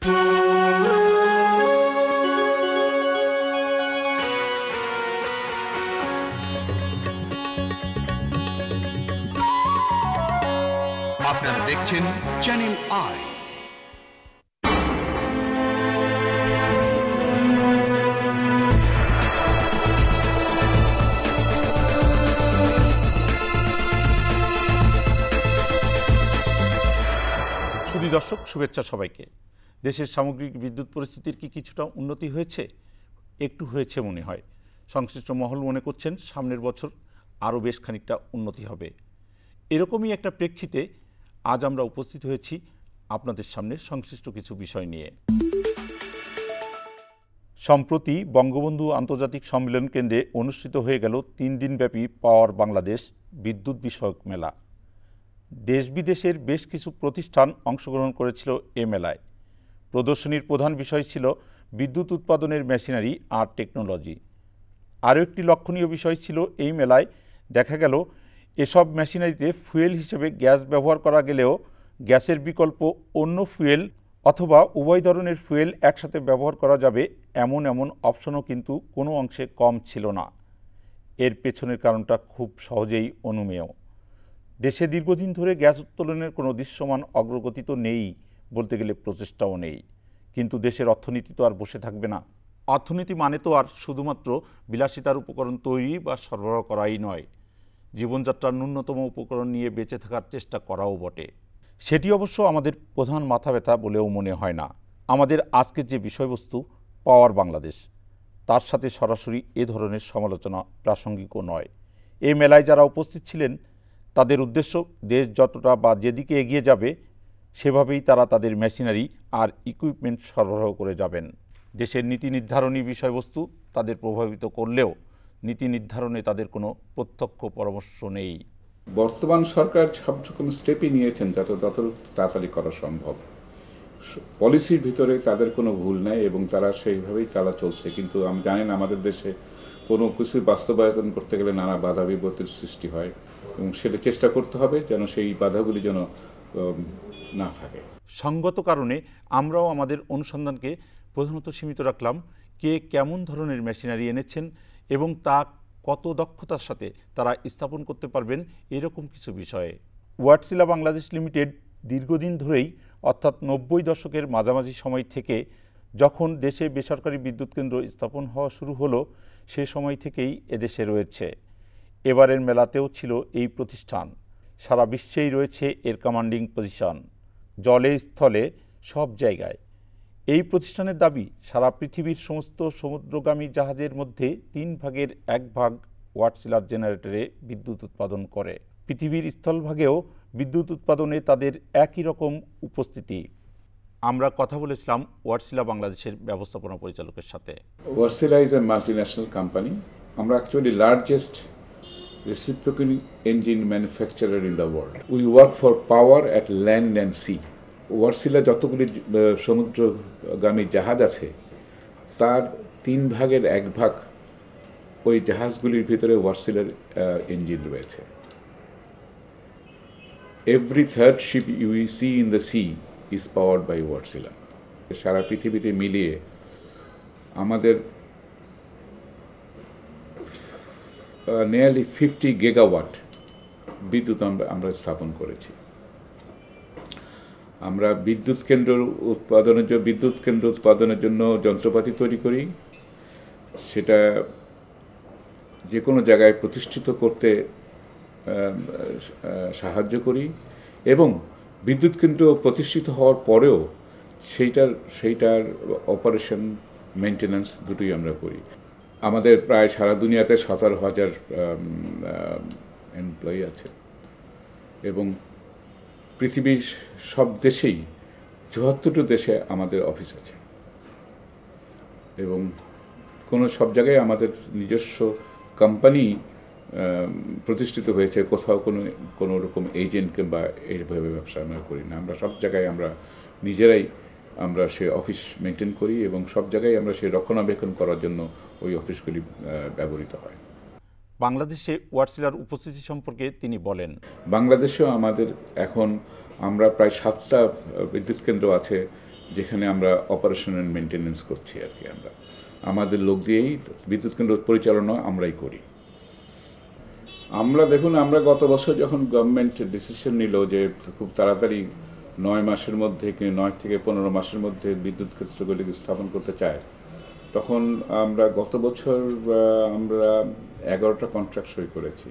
আপনারা দেখছেন channel I. সুধী দর্শক, শুভেচ্ছা সবাইকে। দেশের সামগ্রিক বিদ্যুৎ পরিস্থিতির কি কিছুটা উন্নতি হয়েছে? একটু হয়েছে মনে হয়। সংশ্লিষ্ট মহল মনে করছেন সামনের বছর আরও বেশ খানিকটা উন্নতি হবে। এরকমই একটা প্রেক্ষিতে আজ আমরা উপস্থিত হয়েছি আপনাদের সামনে সংশ্লিষ্ট কিছু বিষয় নিয়ে। সম্প্রতি বঙ্গবন্ধু আন্তর্জাতিক সম্মেলন কেন্দ্রে অনুষ্ঠিত হয়ে গেল 3 দিনব্যাপী পাওয়ার বাংলাদেশ বিদ্যুৎ বিষয়ক মেলা। দেশ বিদেশের বেশ কিছু প্রতিষ্ঠান অংশগ্রহণ করেছিল এ মেলায়। প্রদর্শনীর প্রধান বিষয় ছিল বিদ্যুৎ উৎপাদনের মেশিনারি আর টেকনোলজি। আরও একটি লক্ষণীয় বিষয় ছিল এই মেলায় দেখা গেল এসব মেশিনারিতে ফুয়েল হিসেবে গ্যাস ব্যবহার করা গেলেও গ্যাসের বিকল্প অন্য ফুয়েল অথবা উভয় ধরনের ফুয়েল একসাথে ব্যবহার করা যাবে এমন অপশনও কিন্তু কোনো অংশে কম ছিল না। এর পেছনের কারণটা খুব সহজেই অনুমেয়। দেশে দীর্ঘদিন ধরে গ্যাস উত্তোলনের কোনো দৃশ্যমান অগ্রগতি তো নেই, বলতে গেলে প্রচেষ্টাও নেই। কিন্তু দেশের অর্থনীতি তো আর বসে থাকবে না। অর্থনীতি মানে তো আর শুধুমাত্র বিলাসিতার উপকরণ তৈরি বা সরবরাহ করাই নয়, জীবনযাত্রার ন্যূনতম উপকরণ নিয়ে বেঁচে থাকার চেষ্টা করাও বটে। সেটি অবশ্য আমাদের প্রধান মাথা ব্যথা বলেও মনে হয় না। আমাদের আজকের যে বিষয়বস্তু পাওয়ার বাংলাদেশ, তার সাথে সরাসরি এ ধরনের সমালোচনা প্রাসঙ্গিকও নয়। এই মেলায় যারা উপস্থিত ছিলেন তাদের উদ্দেশ্য দেশ যতটা বা যেদিকে এগিয়ে যাবে সেভাবেই তারা তাদের মেশিনারি আর ইকুইপমেন্ট সরবরাহ করে যাবেন। দেশের নীতি নির্ধারণী বিষয়বস্তু তাদের প্রভাবিত করলেও নীতি নির্ধারণে তাদের কোনো প্রত্যক্ষ পরামর্শ নেই। বর্তমান সরকার সব রকম স্টেপই নিয়েছেন যত তাড়াতাড়ি করা সম্ভব। পলিসির ভিতরে তাদের কোনো ভুল নেই এবং তারা সেইভাবেই তারা চলছে। কিন্তু আমি জানেন আমাদের দেশে কোনো কিছু বাস্তবায়ন করতে গেলে নানা বাধা বিপত্তির সৃষ্টি হয় এবং সেটা চেষ্টা করতে হবে যেন সেই বাধাগুলি যেন না থাকে। সঙ্গত কারণে আমরাও আমাদের অনুসন্ধানকে প্রধানত সীমিত রাখলাম কে কেমন ধরনের মেশিনারি এনেছেন এবং তা কত দক্ষতার সাথে তারা স্থাপন করতে পারবেন এরকম কিছু বিষয়ে। ওয়াটসিলা বাংলাদেশ লিমিটেড দীর্ঘদিন ধরেই অর্থাৎ 90 দশকের মাঝামাঝি সময় থেকে যখন দেশে বেসরকারি বিদ্যুৎ কেন্দ্র স্থাপন হওয়া শুরু হলো সে সময় থেকেই এদেশে রয়েছে। এবারের মেলাতেও ছিল এই প্রতিষ্ঠান। সারা বিশ্বেই রয়েছে এর কমান্ডিং পজিশন, জলে স্থলে সব জায়গায়। এই প্রতিষ্ঠানের দাবি সারা পৃথিবীর সমস্ত সমুদ্রগামী জাহাজের মধ্যে 3 ভাগের 1 ভাগ ওয়াটসিলার জেনারেটরে বিদ্যুৎ উৎপাদন করে। পৃথিবীর স্থলভাগেও বিদ্যুৎ উৎপাদনে তাদের একই রকম উপস্থিতি। আমরা কথা বলেছিলাম ওয়াটসিলা বাংলাদেশের ব্যবস্থাপনা পরিচালকের সাথে। ওয়াটসিলা ইজ এ মাল্টিন্যাশনাল কোম্পানি। আমরা actually largest reciprocal engine manufacturer in the world. We work for power at land and sea. ওয়াটসিলা যতগুলি সমুদ্রগামী জাহাজ আছে তার 3 ভাগের 1 ভাগ ওই জাহাজগুলির ভিতরে ওয়াটসিলার ইঞ্জিন রয়েছে। Every third ship you see in the sea is powered by ওয়াটসিলা। সারা পৃথিবীতে মিলিয়ে আমাদের nearly 50 গিগাওয়াট বিদ্যুৎ আমরা স্থাপন করেছি। আমরা বিদ্যুৎ কেন্দ্র উৎপাদনের জন্য যন্ত্রপাতি তৈরি করি, সেটা যে কোনো জায়গায় প্রতিষ্ঠিত করতে সাহায্য করি এবং বিদ্যুৎ কেন্দ্র প্রতিষ্ঠিত হওয়ার পরেও সেইটার অপারেশন মেনটেন্যান্স দুটোই আমরা করি। আমাদের প্রায় সারা দুনিয়াতে 17,000 এমপ্লয়ি আছে এবং পৃথিবীর সব দেশেই 74টি দেশে আমাদের অফিস আছে এবং সব জায়গায় আমাদের নিজস্ব কোম্পানি প্রতিষ্ঠিত হয়েছে। কোথাও কোনো রকম এজেন্ট কিংবা এইভাবে ব্যবসা আমরা করি না। আমরা সব জায়গায় আমরা নিজেরাই সে অফিস মেনটেন করি এবং সব জায়গায় আমরা সে রক্ষণাবেক্ষণ করার জন্য ওই অফিসগুলি ব্যবহৃত হয়। বাংলাদেশে ওয়াটসিলার উপস্থিতি সম্পর্কে তিনি বলেন, বাংলাদেশেও আমাদের এখন আমরা প্রায় 7টা বিদ্যুৎ কেন্দ্র আছে যেখানে আমরা অপারেশন অ্যান্ড মেনটেন্যান্স করছি আর কি। আমরা আমাদের লোক দিয়েই বিদ্যুৎ কেন্দ্র পরিচালনা আমরাই করি। আমরা দেখুন, আমরা গত বছর যখন গভর্নমেন্ট ডিসিশন নিল যে খুব তাড়াতাড়ি 9 মাসের মধ্যে 9 থেকে 15 মাসের মধ্যে বিদ্যুৎ ক্ষেত্রগুলিকে স্থাপন করতে চায়, তখন আমরা গত বছর আমরা 11টা কন্ট্রাক্ট সই করেছি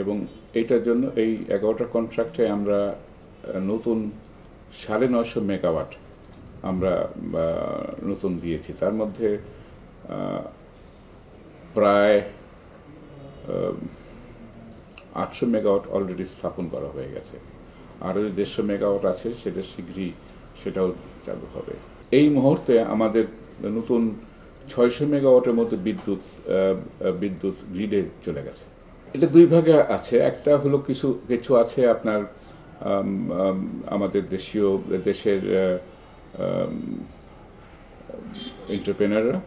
এবং এইটার জন্য এই 11টা কন্ট্রাক্টে আমরা নতুন 950 মেগাওয়াট আমরা নতুন দিয়েছি। তার মধ্যে প্রায় 800 মেগাওয়াট অলরেডি স্থাপন করা হয়ে গেছে, আরও 150 মেগাওয়াট আছে, সেটা শীঘ্রই সেটাও চালু হবে। এই মুহূর্তে আমাদের নতুন 600 মেগাওয়াটের মতো বিদ্যুৎ গ্রিডে চলে গেছে। এটা দুই ভাগে আছে। একটা হলো কিছু আছে আপনার আমাদের দেশের এন্টারপ্রেনাররা,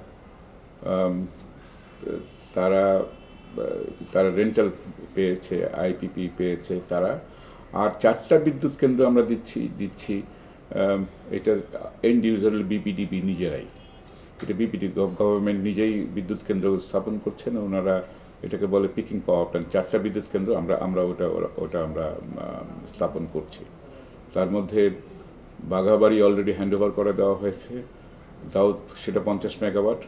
তারা রেন্টাল পেয়েছে, আইপিপি পেয়েছে তারা। আর 4টা বিদ্যুৎ কেন্দ্র আমরা দিচ্ছি এটার এন্ড ইউজার বিপিডিবি নিজেরাই। এটা বিপিডি গভর্নমেন্ট নিজেই বিদ্যুৎ কেন্দ্র স্থাপন করছেন, ওনারা এটাকে বলে পিকিং পাওয়ার প্ল্যান্ট। 4টা বিদ্যুৎ কেন্দ্র আমরা ওটা আমরা স্থাপন করছি। তার মধ্যে বাঘাবাড়ি অলরেডি হ্যান্ডওভার করে দেওয়া হয়েছে, দাউদ সেটা 50 মেগাওয়াট,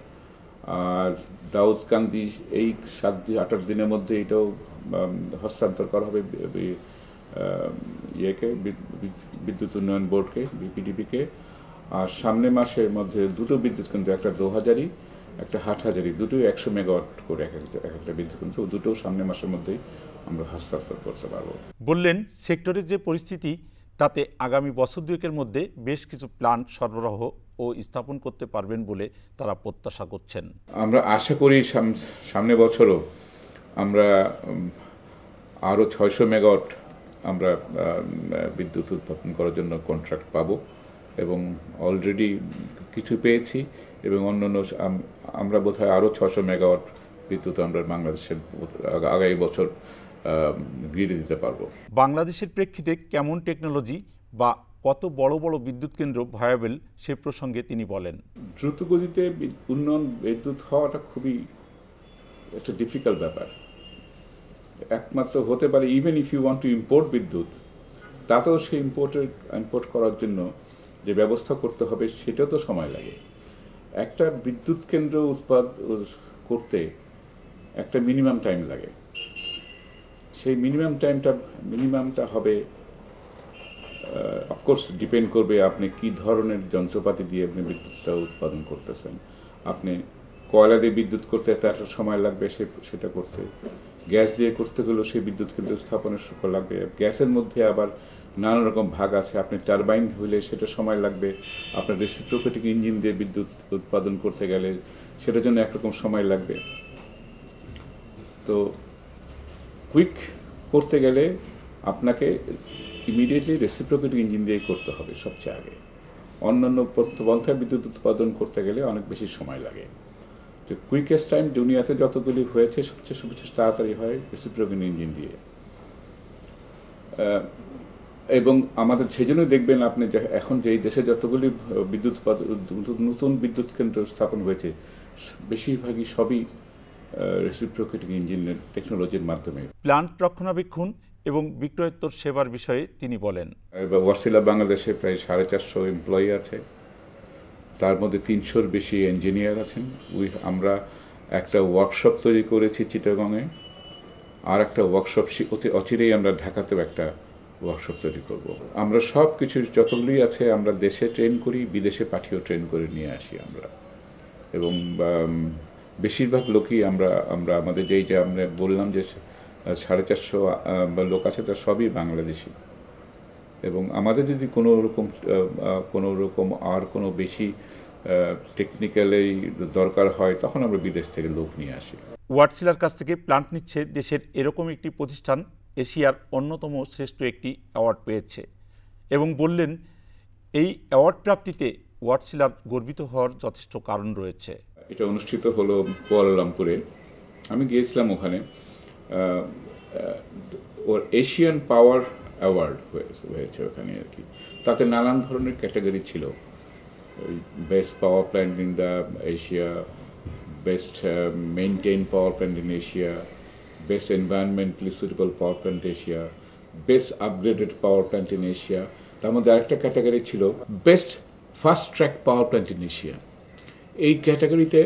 আর দাউদকান্দি এই 7-8 দিনের মধ্যে এটাও হস্তান্তর করা হবে বিদ্যুৎ উন্নয়ন বোর্ডকে, বিপিডিবিকে। আর সামনে মাসের মধ্যে 2টো বিদ্যুৎ কেন্দ্র, একটা দোহাজারি একটা হাটহাজারি, দুটোই 100 মেগাওয়াট করে একটা বিদ্যুৎ কেন্দ্র, দুটো সামনে মাসের মধ্যেই আমরা হস্তান্তর করতে পারবো। বললেন, সেক্টরের যে পরিস্থিতি তাতে আগামী বছর দুয়েকের মধ্যে বেশ কিছু প্ল্যান্ট সরবরাহ ও স্থাপন করতে পারবেন বলে তারা প্রত্যাশা করছেন। আমরা আশা করি সামনে বছরও আমরা আরও 600 মেগাওয়াট আমরা বিদ্যুৎ উৎপাদন করার জন্য কন্ট্রাক্ট পাবো এবং অলরেডি কিছু পেয়েছি এবং অন্যান্য আমরা বোধহয় আরও 600 মেগাওয়াট বিদ্যুৎ আমরা বাংলাদেশের আগামী বছর গ্রিডে দিতে পারবো। বাংলাদেশের প্রেক্ষিতে কেমন টেকনোলজি বা কত বড় বড় বিদ্যুৎ কেন্দ্র ভায়াবেল সে প্রসঙ্গে তিনি বলেন, দ্রুতগতিতে উন্নয়ন বিদ্যুৎ হওয়াটা খুবই একটা ডিফিকাল্ট ব্যাপার। একমাত্র হতে পারে even if you want to import বিদ্যুৎ, তাতেও সেই ইম্পোর্ট করার জন্য যে ব্যবস্থা করতে হবে সেটাও তো সময় লাগে। একটা বিদ্যুৎ কেন্দ্র করতে একটা মিনিমাম টাইম লাগে। সেই মিনিমামটা হবে অফকোর্স ডিপেন্ড করবে আপনি কি ধরনের যন্ত্রপাতি দিয়ে আপনি বিদ্যুৎটা উৎপাদন করতেছেন। আপনি কয়লা দিয়ে বিদ্যুৎ করতে তার সময় লাগবে, সেটা করতে। গ্যাস দিয়ে করতে গেলেও সেই বিদ্যুৎ কেন্দ্র স্থাপনের সময় লাগবে। গ্যাসের মধ্যে আবার নানা রকম ভাগ আছে, আপনি টারবাইন হইলে সেটা সময় লাগবে। আপনার রেসিপ্রোকেটিং ইঞ্জিন দিয়ে বিদ্যুৎ উৎপাদন করতে গেলে সেটার জন্য একরকম সময় লাগবে। তো কুইক করতে গেলে আপনাকে ইমিডিয়েটলি রেসিপ্রোকেটিং ইঞ্জিন দিয়ে করতে হবে সবচেয়ে আগে। অন্যান্য পন্থায় বিদ্যুৎ উৎপাদন করতে গেলে অনেক বেশি সময় লাগে। তো কুইকেস্ট টাইম দুনিয়াতে যতগুলি হয়েছে সবচেয়ে তাড়াতাড়ি হয় রেসিপ্রোকেটিং ইঞ্জিন দিয়ে। এবং আমাদের সেই জন্যই দেখবেন আপনি এখন যে দেশে যতগুলি নতুন বিদ্যুৎ কেন্দ্র স্থাপন হয়েছে বেশিরভাগই সবই রেসিপ্রোকেটিং ইঞ্জিনের টেকনোলজির মাধ্যমে। প্ল্যান্ট রক্ষণাবেক্ষণ এবং বিক্রয়োত্তর সেবার বিষয়ে তিনি বলেন, ওয়াসিলা বাংলাদেশে প্রায় 450 এমপ্লয়ি আছে, তার মধ্যে 300-র বেশি ইঞ্জিনিয়ার আছেন। আমরা একটা ওয়ার্কশপ তৈরি করেছি চিটাগংয়ে, আর একটা ওয়ার্কশপ অচিরেই আমরা ঢাকাতেও একটা ওয়ার্কশপ তৈরি করব। আমরা সব কিছু যতগুলি আছে আমরা দেশে ট্রেন করি, বিদেশে পাঠিয়েও ট্রেন করে নিয়ে আসি আমরা। এবং বেশিরভাগ লোকই আমরা আমাদের যে আমরা বললাম যে 450 লোক আছে, তার সবই বাংলাদেশি। এবং আমাদের যদি কোনো রকম আর কোনো বেশি টেকনিক্যালি দরকার হয় তখন আমরা বিদেশ থেকে লোক নিয়ে আসি। ওয়াটসিলার কাছ থেকে প্ল্যান্ট নিচ্ছে দেশের এরকম একটি প্রতিষ্ঠান এশিয়ার অন্যতম শ্রেষ্ঠ একটি অ্যাওয়ার্ড পেয়েছে এবং বললেন, এই অ্যাওয়ার্ড প্রাপ্তিতে ওয়াটসিলার গর্বিত হওয়ার যথেষ্ট কারণ রয়েছে। এটা অনুষ্ঠিত হলো কুয়ালালামপুরে, আমি গিয়েছিলাম ওখানে। ওর এশিয়ান পাওয়ার অ্যাওয়ার্ড হয়েছে ওখানে আর কি। তাতে নানান ধরনের ক্যাটাগরি ছিল, best power plant in the Asia, best maintained power plant in Asia, best environmentally suitable power plant Asia, best upgraded power plant in Asia. তার মধ্যে আরেকটা ক্যাটাগরি ছিল best fast track power plant in Asia. এই ক্যাটাগরিতে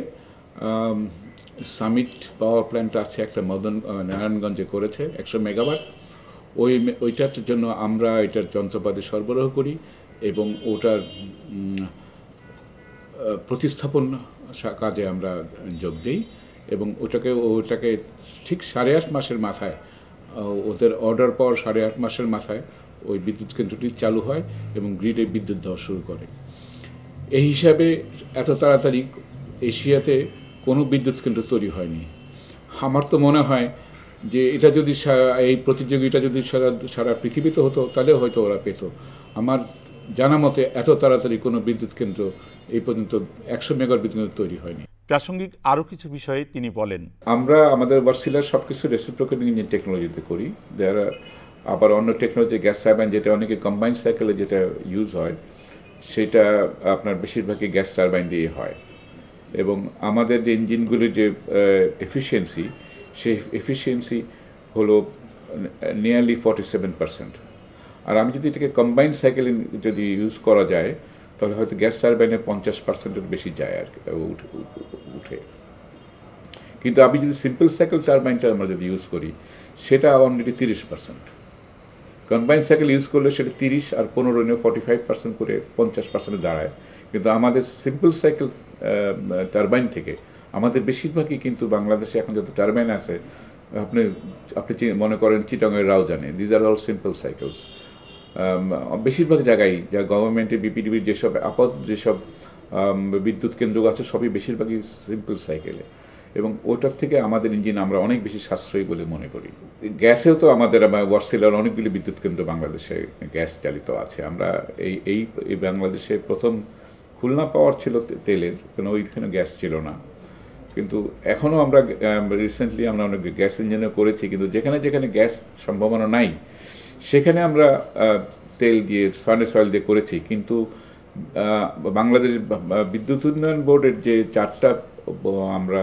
summit power plant আছে একটা নারায়ণগঞ্জে করেছে 100 মেগাওয়াট। ওইটার জন্য আমরা এটার যন্ত্রপাতি সরবরাহ করি এবং ওটার প্রতিস্থাপন কাজে আমরা যোগ দিই এবং ওটাকে ঠিক 8.5 মাসের মাথায়, ওদের অর্ডার পাওয়ার 8.5 মাসের মাথায় ওই বিদ্যুৎ কেন্দ্রটি চালু হয় এবং গ্রিডে বিদ্যুৎ দেওয়া শুরু করে। এই হিসাবে এত তাড়াতাড়ি এশিয়াতে কোনো বিদ্যুৎ কেন্দ্র তৈরি হয়নি। আমার তো মনে হয় যে এটা যদি এই প্রতিযোগিতা যদি সারা পৃথিবীতে হতো তাহলে হয়তো ওরা পেত। আমার জানা মতে এত তাড়াতাড়ি কোনো বিদ্যুৎ কেন্দ্র এই পর্যন্ত 100 মেগাওয়াট বিদ্যুৎ কেন্দ্র তৈরি হয়নি। প্রাসঙ্গিক আরও কিছু বিষয়ে তিনি বলেন, আমরা আমাদের ওয়ার্সিলার সব কিছু রেসিপ্রোকেটিং ইঞ্জিন টেকনোলজিতে করি। আবার অন্য টেকনোলজি গ্যাস টারবাইন, যেটা অনেকে কম্বাইন্ড সাইকেলে যেটা ইউজ হয়, সেটা আপনার বেশিরভাগই গ্যাস টারবাইন দিয়ে হয়। এবং আমাদের যে ইঞ্জিনগুলির যে এফিসিয়েন্সি, সেই এফিসিয়েন্সি হলো নিয়ারলি 47%। আর আমি যদি এটাকে কম্বাইন্ড সাইকেলে যদি ইউজ করা যায় তাহলে হয়তো গ্যাস টারবাইনে 50%-এর বেশি যায় আর উঠে। কিন্তু আমি যদি সিম্পল সাইকেল টারবাইনটা আমরা যদি ইউজ করি সেটা অলরেডি 30%। কম্বাইন্ড সাইকেল ইউজ করলে সেটা 30 আর 15 নিয়ে 45% করে 50%-এ দাঁড়ায়। কিন্তু আমাদের সিম্পল সাইকেল টারবাইন থেকে আমাদের বেশিরভাগই কিন্তু বাংলাদেশে এখন যত টারবাইন আছে, আপনি মনে করেন চিটাগংয়ের রাউজানে, these are all simple cycles. বেশিরভাগ জায়গায় যা গভর্নমেন্টের বিপিডিবির যেসব বিদ্যুৎ কেন্দ্র আছে সবই বেশিরভাগই সিম্পল সাইকেলে, এবং ওটার থেকে আমাদের ইঞ্জিন আমরা অনেক বেশি সাশ্রয়ী বলে মনে করি। গ্যাসেও তো আমাদের ওয়ার্সিলার অনেকগুলি বিদ্যুৎ কেন্দ্র বাংলাদেশে গ্যাস চালিত আছে। আমরা এই বাংলাদেশে প্রথম খুলনা পাওয়ার ছিল তেলের, কেন ওইখানে গ্যাস ছিল না। কিন্তু এখনও আমরা রিসেন্টলি আমরা অনেক গ্যাস ইঞ্জিনও করেছি, কিন্তু যেখানে যেখানে গ্যাস সম্ভাবনা নাই সেখানে আমরা তেল দিয়ে, ফার্নেস অয়েল দিয়ে করেছি। কিন্তু বাংলাদেশ বিদ্যুৎ উন্নয়ন বোর্ডের যে 4টা আমরা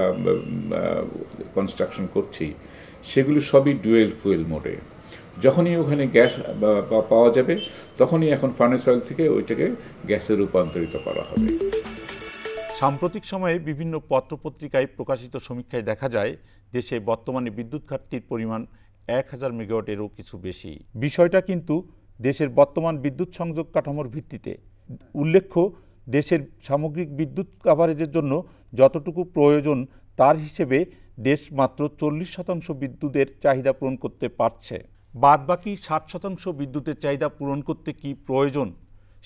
কনস্ট্রাকশন করছি সেগুলো সবই ডুয়েল ফুয়েল মোডে। যখনই ওখানে গ্যাস পাওয়া যাবে তখনই এখন ফার্নেস অয়েল থেকে ওইটাকে গ্যাসে রূপান্তরিত করা হবে। সাম্প্রতিক সময়ে বিভিন্ন পত্রপত্রিকায় প্রকাশিত সমীক্ষায় দেখা যায় দেশে বর্তমানে বিদ্যুৎ ঘাটতির পরিমাণ 1000 মেগাওয়াটেরও কিছু বেশি। বিষয়টা কিন্তু দেশের বর্তমান বিদ্যুৎ সংযোগ কাঠামোর ভিত্তিতে। উল্লেখ্য, দেশের সামগ্রিক বিদ্যুৎ কাভারেজের জন্য যতটুকু প্রয়োজন তার হিসেবে দেশ মাত্র 40% বিদ্যুতের চাহিদা পূরণ করতে পারছে। বাদবাকি 60% বিদ্যুতের চাহিদা পূরণ করতে কি প্রয়োজন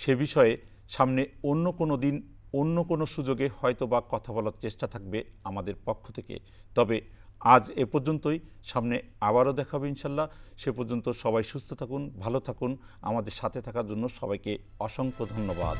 সে বিষয়ে সামনে অন্য কোনো দিন অন্য কোনো সুযোগে হয়তো বা কথা বলার চেষ্টা থাকবে আমাদের পক্ষ থেকে। তবে আজ এ পর্যন্তই, সামনে আবারও দেখা হবে ইনশাল্লাহ। সে পর্যন্ত সবাই সুস্থ থাকুন, ভালো থাকুন। আমাদের সাথে থাকার জন্য সবাইকে অসংখ্য ধন্যবাদ।